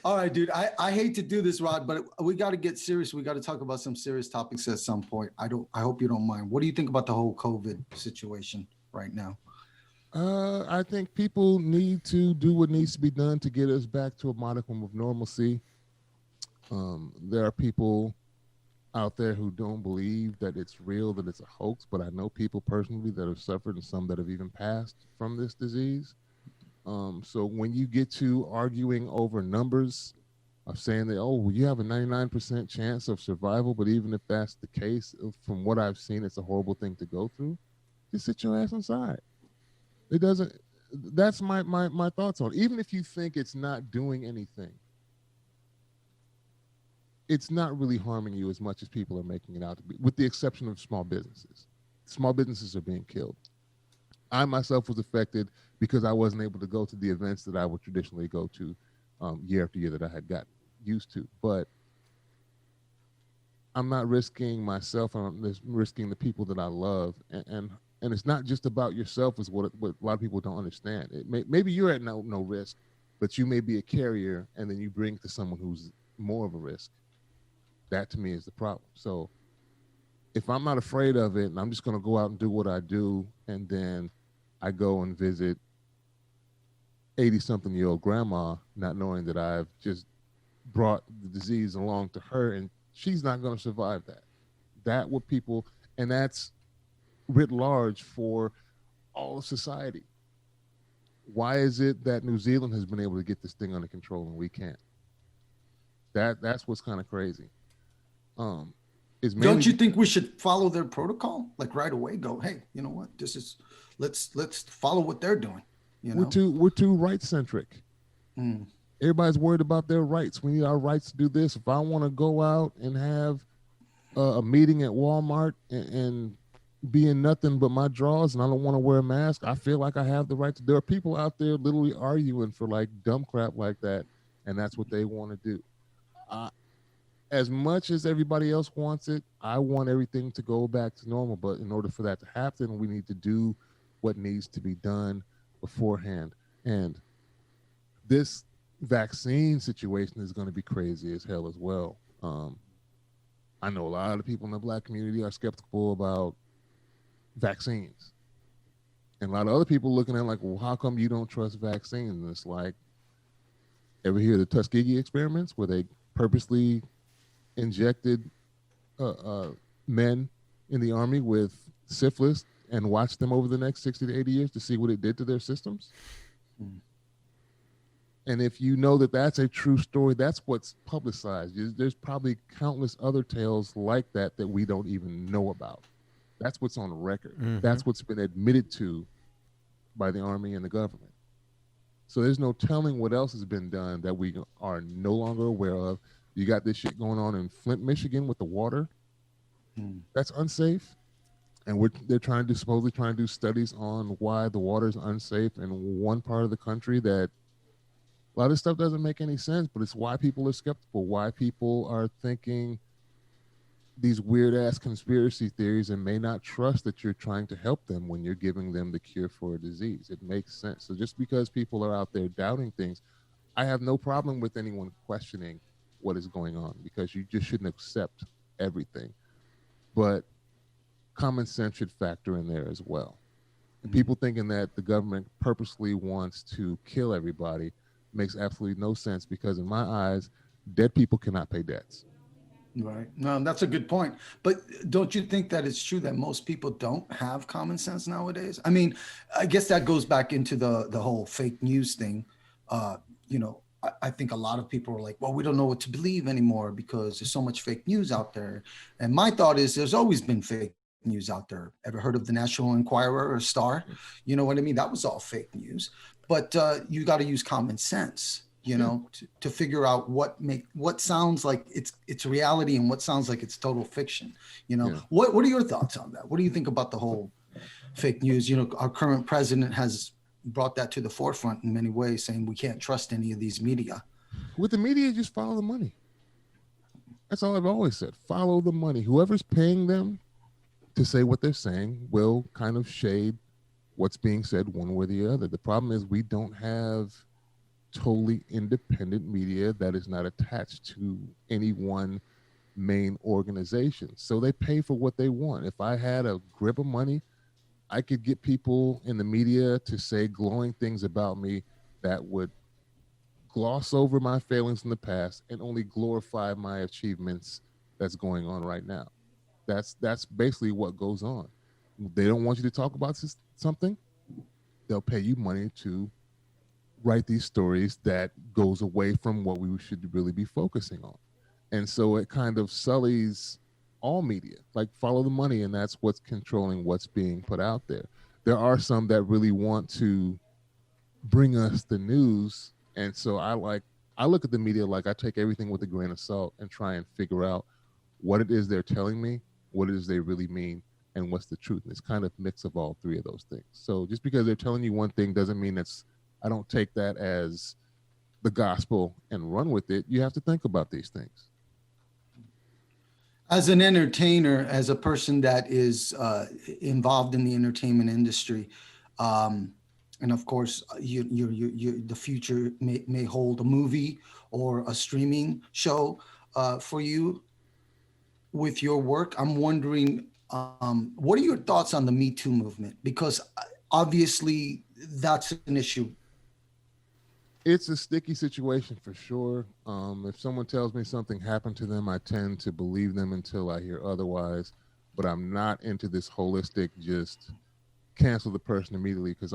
All right, dude. I hate to do this, Rod, but we got to get serious. We got to talk about some serious topics at some point. I hope you don't mind. What do you think about the whole COVID situation right now? I think people need to do what needs to be done to get us back to a modicum of normalcy. There are people out there who don't believe that it's real, that it's a hoax, but I know people personally that have suffered and some that have even passed from this disease. So when you get to arguing over numbers of saying that, oh, well, you have a 99% chance of survival, but even if that's the case, from what I've seen, it's a horrible thing to go through. Just sit your ass inside. It doesn't. That's my thoughts on it. Even if you think it's not doing anything, it's not really harming you as much as people are making it out to be, with the exception of small businesses. Small businesses are being killed. I myself was affected because I wasn't able to go to the events that I would traditionally go to year after year that I had got used to. But I'm not risking myself. I'm risking the people that I love. And it's not just about yourself, is what a lot of people don't understand. Maybe you're at no risk, but you may be a carrier, and then you bring it to someone who's more of a risk. That to me is the problem. So if I'm not afraid of it and I'm just going to go out and do what I do, and then I go and visit 80-something-year-old grandma, not knowing that I've just brought the disease along to her, and she's not going to survive that. That what people, and that's writ large for all of society. Why is it that New Zealand has been able to get this thing under control and we can't? That's what's kind of crazy. Don't you think we should follow their protocol? Like right away, go, hey, you know what? This is let's follow what they're doing. You know? We're too right centric. Everybody's worried about their rights. We need our rights to do this. If I want to go out and have a meeting at Walmart and be in nothing but my drawers and I don't want to wear a mask, I feel like I have the right to. There are people out there literally arguing for like dumb crap like that, and that's what they want to do. As much as everybody else wants it, I want everything to go back to normal. But in order for that to happen, we need to do what needs to be done beforehand. And this vaccine situation is going to be crazy as hell as well. I know a lot of people in the Black community are skeptical about vaccines. And a lot of other people looking at like, well, how come you don't trust vaccines? And it's like, ever hear the Tuskegee experiments where they purposely injected men in the army with syphilis and watched them over the next 60 to 80 years to see what it did to their systems? And if you know that that's a true story, that's what's publicized. There's probably countless other tales like that that we don't even know about. That's what's on record. That's what's been admitted to by the Army and the government. So there's no telling what else has been done that we are no longer aware of. You got this shit going on in Flint, Michigan with the water. That's unsafe. And they're supposedly trying to do studies on why the water is unsafe in one part of the country. That a lot of stuff doesn't make any sense, but it's why people are skeptical, why people are thinking these weird ass conspiracy theories and may not trust that you're trying to help them when you're giving them the cure for a disease. It makes sense. So just because people are out there doubting things, I have no problem with anyone questioning what is going on, because you just shouldn't accept everything. But common sense should factor in there as well. And people thinking that the government purposely wants to kill everybody makes absolutely no sense, because in my eyes, dead people cannot pay debts. Right. No, that's a good point. But don't you think that it's true that most people don't have common sense nowadays? I mean, I guess that goes back into the whole fake news thing. I think a lot of people are like, well, we don't know what to believe anymore because there's so much fake news out there. And my thought is there's always been fake news out there. Ever heard of the National Enquirer or Star? You know what I mean? That was all fake news. But you got to use common sense, to figure out what sounds like it's reality and what sounds like it's total fiction. What are your thoughts on that? What do you think about the whole fake news? Our current president has brought that to the forefront in many ways, saying we can't trust any of these media. With the media, just follow the money. That's all I've always said. Follow the money. Whoever's paying them to say what they're saying will kind of shade what's being said one way or the other. The problem is we don't have totally independent media that is not attached to any one main organization. So they pay for what they want. If I had a grip of money, I could get people in the media to say glowing things about me that would gloss over my failings in the past and only glorify my achievements that's going on right now. That's basically what goes on. They don't want you to talk about something. They'll pay you money to write these stories that goes away from what we should really be focusing on. And so it kind of sullies all media, like follow the money, and that's what's controlling what's being put out there. There are some that really want to bring us the news. And so I look at the media like I take everything with a grain of salt and try and figure out what it is they're telling me, what it is they really mean, and what's the truth. And it's kind of mix of all three of those things. So just because they're telling you one thing doesn't mean I don't take that as the gospel and run with it. You have to think about these things. As an entertainer, as a person that is involved in the entertainment industry, and of course, the future may hold a movie or a streaming show for you with your work. I'm wondering, what are your thoughts on the Me Too movement? Because obviously that's an issue. It's a sticky situation for sure. If someone tells me something happened to them, I tend to believe them until I hear otherwise. But I'm not into this holistic, just cancel the person immediately, because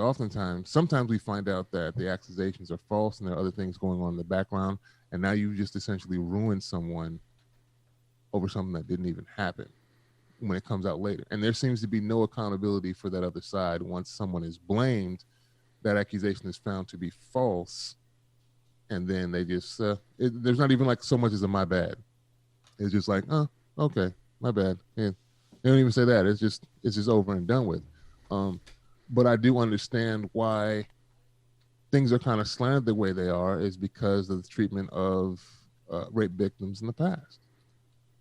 sometimes we find out that the accusations are false and there are other things going on in the background. And now you just essentially ruined someone over something that didn't even happen when it comes out later. And there seems to be no accountability for that other side. Once someone is blamed, that accusation is found to be false, and then they just there's not even like so much as a my bad. It's just like, oh, okay, my bad. And they don't even say that. It's just over and done with. But I do understand why things are kind of slanted the way they are, is because of the treatment of rape victims in the past.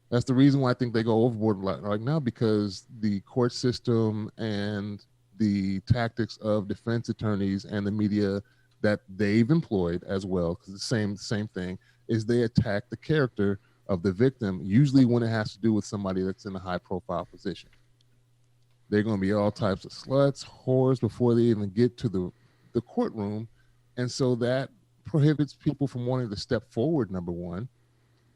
That's the reason why I think they go overboard right now, because the court system and the tactics of defense attorneys and the media that they've employed as well, because the same thing, is they attack the character of the victim, usually when it has to do with somebody that's in a high profile position. They're going to be all types of sluts, whores before they even get to the courtroom. And so that prohibits people from wanting to step forward, number one.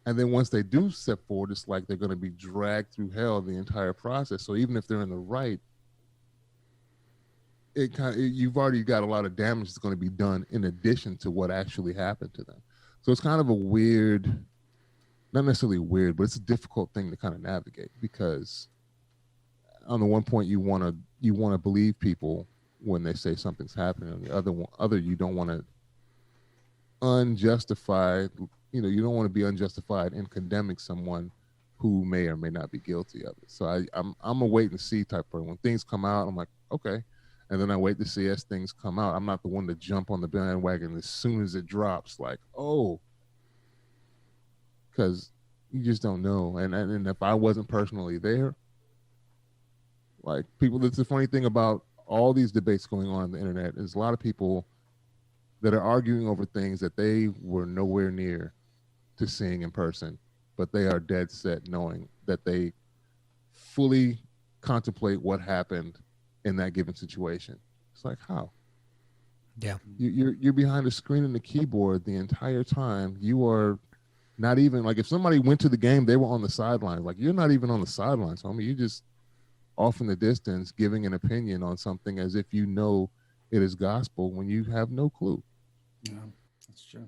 And then once they do step forward, it's like they're going to be dragged through hell the entire process. So even if they're in the right, you've already got a lot of damage that's going to be done in addition to what actually happened to them. So it's kind of a weird, not necessarily weird, but it's a difficult thing to kind of navigate, because on the one point you want to believe people when they say something's happening. On the other you don't want to you don't want to be unjustified in condemning someone who may or may not be guilty of it. So I'm a wait and see type person. When things come out, I'm like, okay. And then I wait to see as things come out. I'm not the one to jump on the bandwagon as soon as it drops, like, oh, because you just don't know. And if I wasn't personally there, like people, that's the funny thing about all these debates going on the internet, is a lot of people that are arguing over things that they were nowhere near to seeing in person, but they are dead set knowing that they fully contemplate what happened in that given situation. It's like, how? Yeah. You're behind a screen and the keyboard the entire time. You are not even, like, if somebody went to the game, they were on the sidelines. Like, you're not even on the sidelines, homie. You're just off in the distance giving an opinion on something as if you know it is gospel when you have no clue. Yeah, that's true.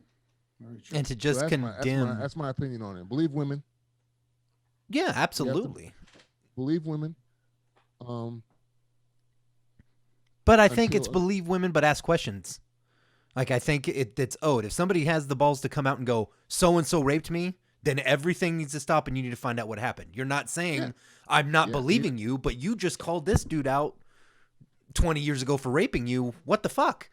Very true. And to just condemn. That's my opinion on it. Believe women. Yeah, absolutely. Believe women. But I think it's believe women, but ask questions. Like, I think it's owed. If somebody has the balls to come out and go, so-and-so raped me, then everything needs to stop and you need to find out what happened. You're not saying, I'm not believing you, but you just called this dude out 20 years ago for raping you. What the fuck?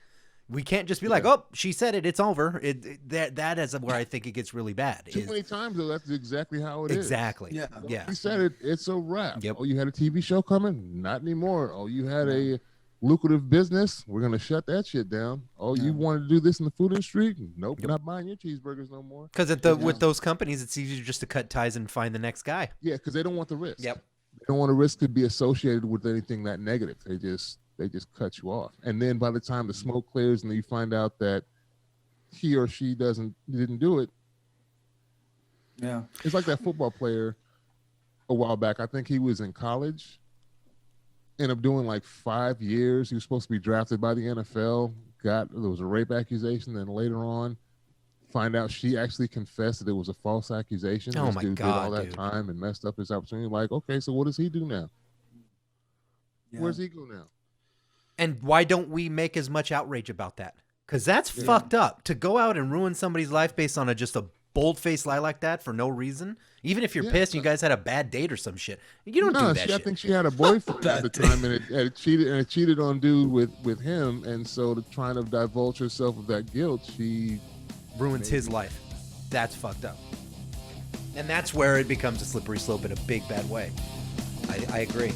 We can't just be like, oh, she said it, it's over. That is where I think it gets really bad. Too many times, though, that's exactly how it is. Exactly. Yeah. Yeah. He said it, it's a wrap. Yep. Oh, you had a TV show coming? Not anymore. Oh, you had a lucrative business. We're going to shut that shit down. Oh, you wanted to do this in the food industry? Nope, not buying your cheeseburgers no more. Because with those companies, it's easier just to cut ties and find the next guy. Yeah, because they don't want the risk. Yep. They don't want the risk to be associated with anything that negative. They just cut you off. And then by the time the smoke clears and you find out that he or she didn't do it. Yeah. It's like that football player a while back. I think he was in college. Ended up doing like 5 years. He was supposed to be drafted by the NFL. There was a rape accusation. Then later on, find out she actually confessed that it was a false accusation. Oh, this my dude God, did all that dude. time and messed up his opportunity. Like, okay, so what does he do now? Yeah. Where's he go now? And why don't we make as much outrage about that? Because that's fucked up. To go out and ruin somebody's life based on just a bold-faced lie like that for no reason, even if you're pissed and you guys had a bad date or some shit, you don't do that shit. I think she had a boyfriend at the time, and it cheated on dude with him, and so to trying to divulge herself of that guilt, she ruins his life. That's fucked up. And that's where it becomes a slippery slope in a big bad way. I agree.